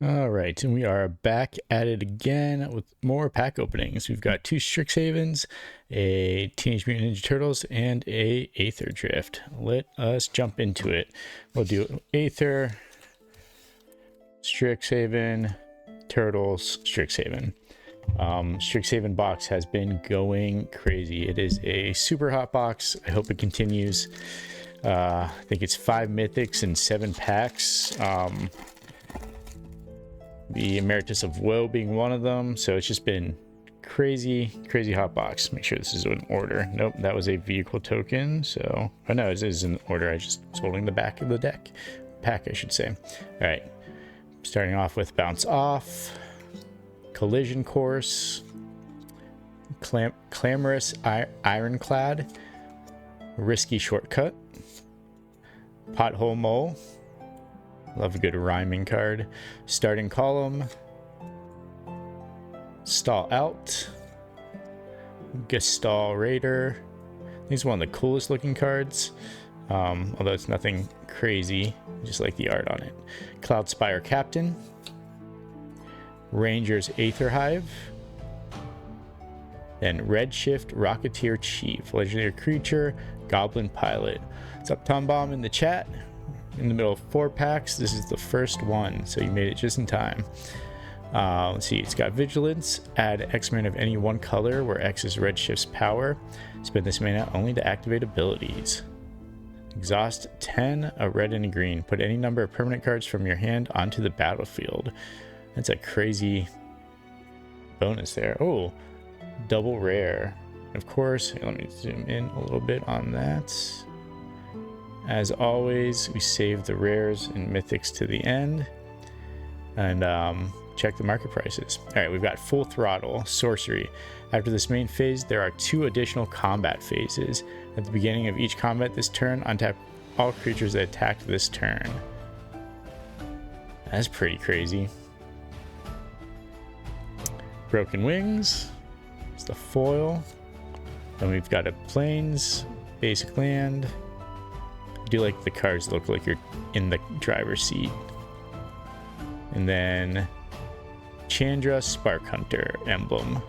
All right, and we are back at it again with more pack openings. We've got 2 Strixhavens, a Teenage Mutant Ninja Turtles, and a Aether Drift. Let us jump into it. We'll do Aether, Strixhaven, Turtles, Strixhaven. Strixhaven box has been going crazy. It is a super hot box. I hope it continues. I think it's 5 mythics and 7 packs. The Emeritus of Woe being one of them. So it's just been crazy hot box. Make sure this is in order. Nope, that was a vehicle token. So, oh no, it is in order. I just was holding the back of the deck. Pack, I should say. All right, starting off with Bounce Off, Collision Course, Clamorous Ironclad, Risky Shortcut, Pothole Mole. Love a good rhyming card. Starting Column, Stall Out, Gestall Raider. He's one of the coolest looking cards, although it's nothing crazy. Just like the art on it. Cloudspire Captain, Ranger's Aether Hive, then Redshift Rocketeer Chief, legendary creature, Goblin Pilot. What's up, Tom Bomb in the chat? In the middle of 4 packs, this is the first one, so you made it just in time. Let's see, it's got Vigilance, add X-Men of any one color where X is Redshift's power. Spend this mana only to activate abilities. Exhaust 10, a red and a green. Put any number of permanent cards from your hand onto the battlefield. That's a crazy bonus there. Oh, double rare. Of course, let me zoom in a little bit on that. As always, we save the rares and mythics to the end and check the market prices. All right, we've got Full Throttle, Sorcery. After this main phase, there are 2 additional combat phases. At the beginning of each combat this turn, untap all creatures that attacked this turn. That's pretty crazy. Broken Wings, it's the foil. Then we've got a Plains, basic land. I do like the cards look like you're in the driver's seat. And then Chandra Spark Hunter emblem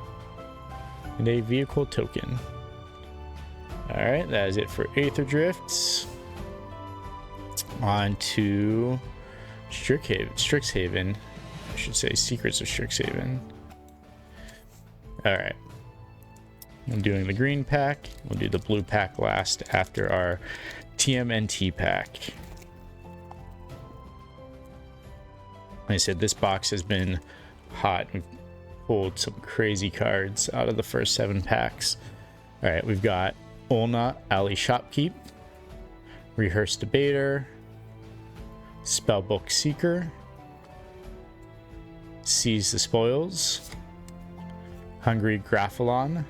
and a vehicle token. All right, that is it for Aether Drifts. On to Strixhaven. I should say Secrets of Strixhaven. All right, I'm doing the green pack. We'll do the blue pack last after our TMNT pack. Like I said, this box has been hot. We've pulled some crazy cards out of the first 7 packs. All right, we've got Olna Alley Shopkeep, Rehearse Debater, Spellbook Seeker, Seize the Spoils, Hungry Graphalon,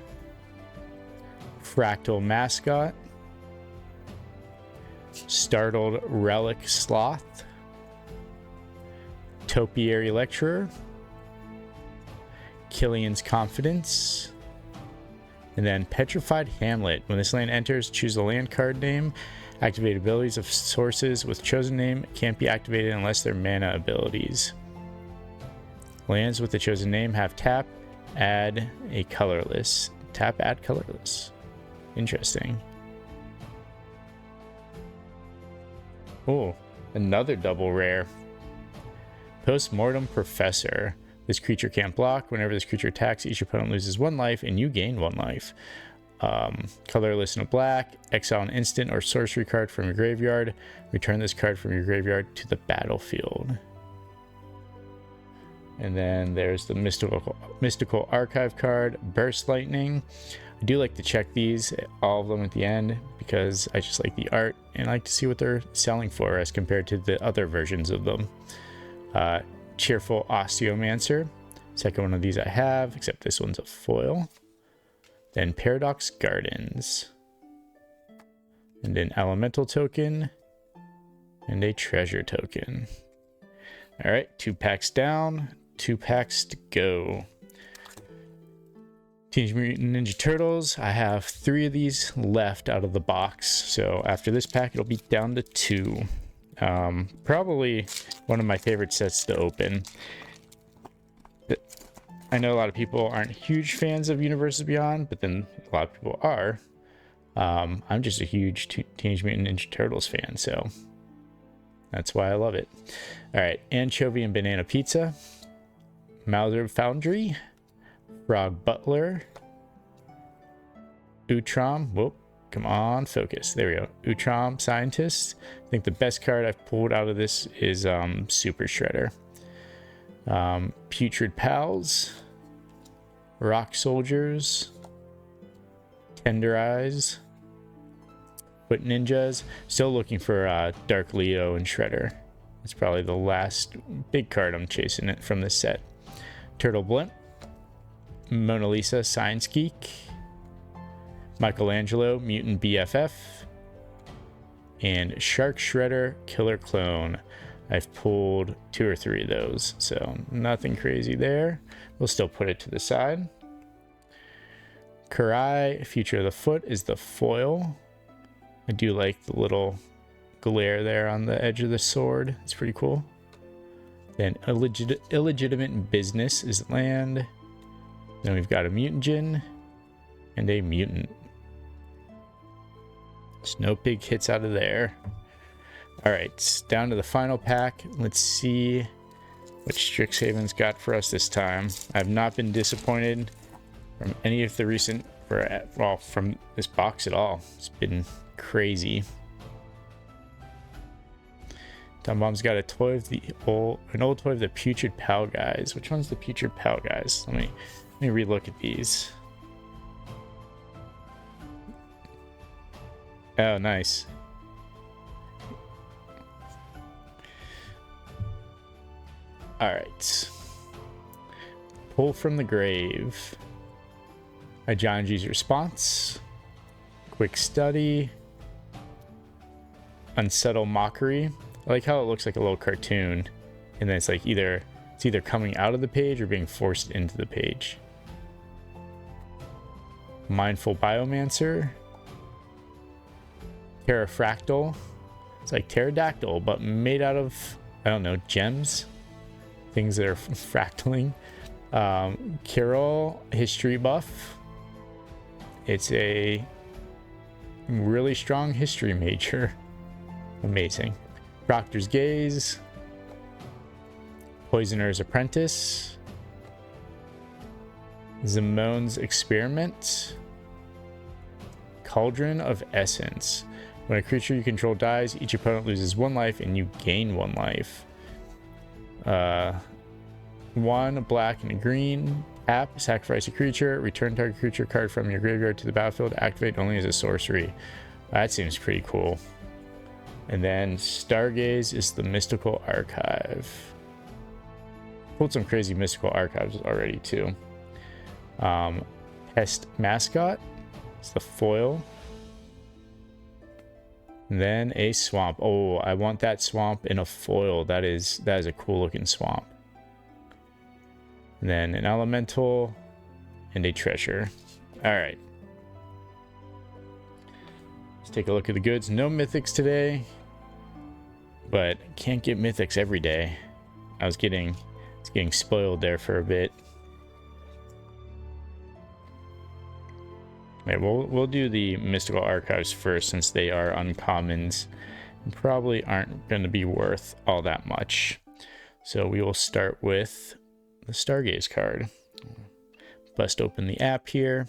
Fractal Mascot, Startled Relic Sloth, Topiary Lecturer, Killian's Confidence, and then Petrified Hamlet. When this land enters, choose a land card name. Activate abilities of sources with chosen name can't be activated unless they're mana abilities. Lands with the chosen name have tap, add a colorless. Tap, add colorless. Interesting. Oh, another double rare. Postmortem Professor. This creature can't block. Whenever this creature attacks, each opponent loses 1 life and you gain 1 life. Colorless and a black. Exile an instant or sorcery card from your graveyard. Return this card from your graveyard to the battlefield. And then there's the Mystical Archive card, Burst Lightning. I do like to check these, all of them at the end, because I just like the art and I like to see what they're selling for as compared to the other versions of them. Cheerful Osteomancer. Second one of these I have, except this one's a foil. Then Paradox Gardens. And an Elemental token. And a Treasure token. Alright, 2 packs down, 2 packs to go. Teenage Mutant Ninja Turtles. I have 3 of these left out of the box. So after this pack, it'll be down to 2. Probably one of my favorite sets to open. I know a lot of people aren't huge fans of Universes Beyond, but then a lot of people are. I'm just a huge Teenage Mutant Ninja Turtles fan, so that's why I love it. All right, Anchovy and Banana Pizza, Mauser Foundry, Frog Butler, Utrom. Whoop, come on, focus. There we go. Utrom Scientist. I think the best card I've pulled out of this is Super Shredder. Putrid Pals, Rock Soldiers, Tender Eyes, Foot Ninjas. Still looking for Dark Leo and Shredder. It's probably the last big card I'm chasing it from this set. Turtle Blimp, Mona Lisa Science Geek, Michelangelo Mutant BFF, and Shark Shredder Killer Clone. I've pulled 2 or 3 of those, so nothing crazy there. We'll still put it to the side. Karai Future of the Foot is the foil. I do like the little glare there on the edge of the sword. It's pretty cool. Then Illegitimate Business is land. Then we've got a Mutagen and a Mutant. There's no big hits out of there. All right, down to the final pack. Let's see what Strixhaven's got for us this time. I've not been disappointed from any of the recent, from this box at all. It's been crazy. Tom Bomb's got a toy of an old toy of the Putrid Pal guys. Which one's the Putrid Pal guys? Let me relook at these. Oh, nice. All right. Pull from the Grave. A John G's Response. Quick Study. Unsettle Mockery. I like how it looks like a little cartoon, and then it's like either coming out of the page or being forced into the page. Mindful Biomancer. Pterafractal. It's like pterodactyl, but made out of, I don't know, gems, things that are fractaling. Carol History Buff. It's a really strong history major. Amazing. Proctor's Gaze, Poisoner's Apprentice, Zimone's Experiment, Cauldron of Essence. When a creature you control dies, each opponent loses 1 life and you gain 1 life. 1 black and a green. Tap, sacrifice a creature, return target creature card from your graveyard to the battlefield, activate only as a sorcery. That seems pretty cool. And then Stargaze is the Mystical Archive. Pulled some crazy Mystical Archives already too. Pest Mascot. It's the foil. And then a Swamp. Oh, I want that Swamp in a foil. That is a cool looking Swamp. And then an Elemental and a Treasure. All right. Let's take a look at the goods. No Mythics today, but can't get Mythics every day. I was getting spoiled there for a bit. All right, we'll do the Mystical Archives first, since they are uncommons and probably aren't going to be worth all that much. So we will start with the Stargaze card. Bust open the app here.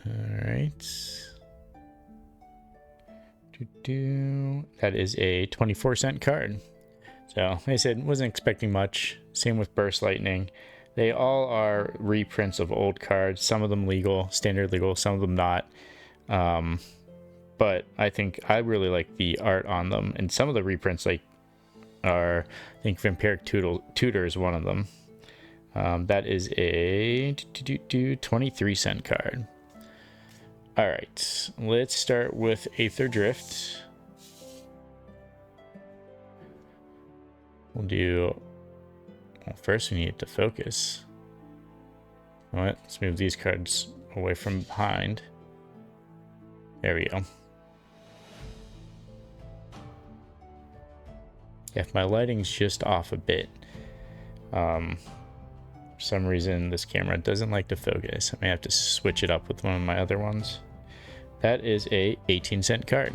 All right. That is a 24-cent card. So, like I said, wasn't expecting much. Same with Burst Lightning. They all are reprints of old cards. Some of them legal, standard legal, some of them not. But I think I really like the art on them. And some of the reprints are, I think Vampiric Tutor is one of them. That is a 23-cent card. All right, let's start with Aether Drift. We'll do Well, first we need it to focus. All right, let's move these cards away from behind. There we go. Yeah, if my lighting's just off a bit, for some reason this camera doesn't like to focus. I may have to switch it up with one of my other ones. That is a 18-cent card.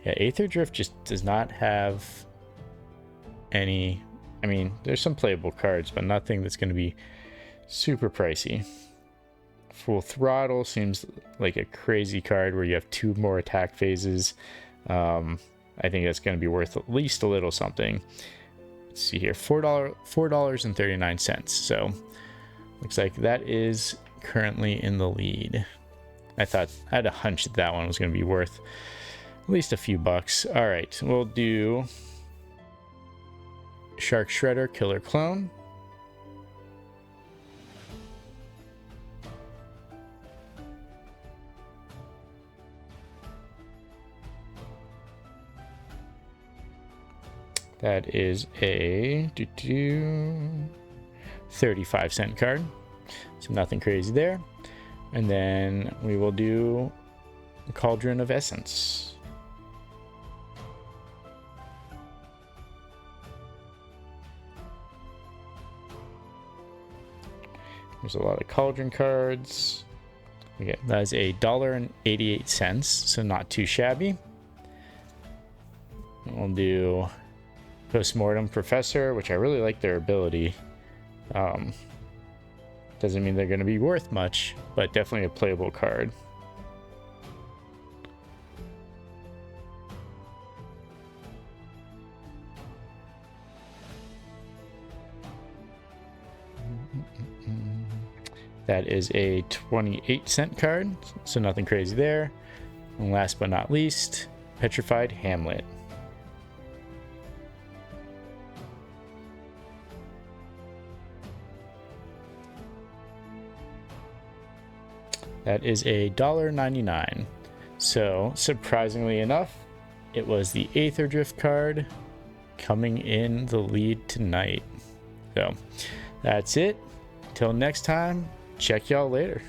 Yeah, Aether Drift just does not have any. I mean, there's some playable cards, but nothing that's going to be super pricey. Full Throttle seems like a crazy card where you have 2 more attack phases. I think that's going to be worth at least a little something. Let's see here, $4.39. So looks like that is currently in the lead. I had a hunch that that one was going to be worth at least a few bucks. All right, we'll do Shark Shredder, Killer Clone. That is a 35-cent card. So nothing crazy there. And then we will do Cauldron of Essence. There's a lot of Cauldron cards. Okay, that is $1.88, so not too shabby. We'll do Postmortem Professor, which I really like their ability. Doesn't mean they're going to be worth much, but definitely a playable card. That is a 28-cent card, so nothing crazy there. And last but not least, Petrified Hamlet. That is $1.99. So surprisingly enough, it was the Aether Drift card coming in the lead tonight. So that's it. Till next time, check y'all later.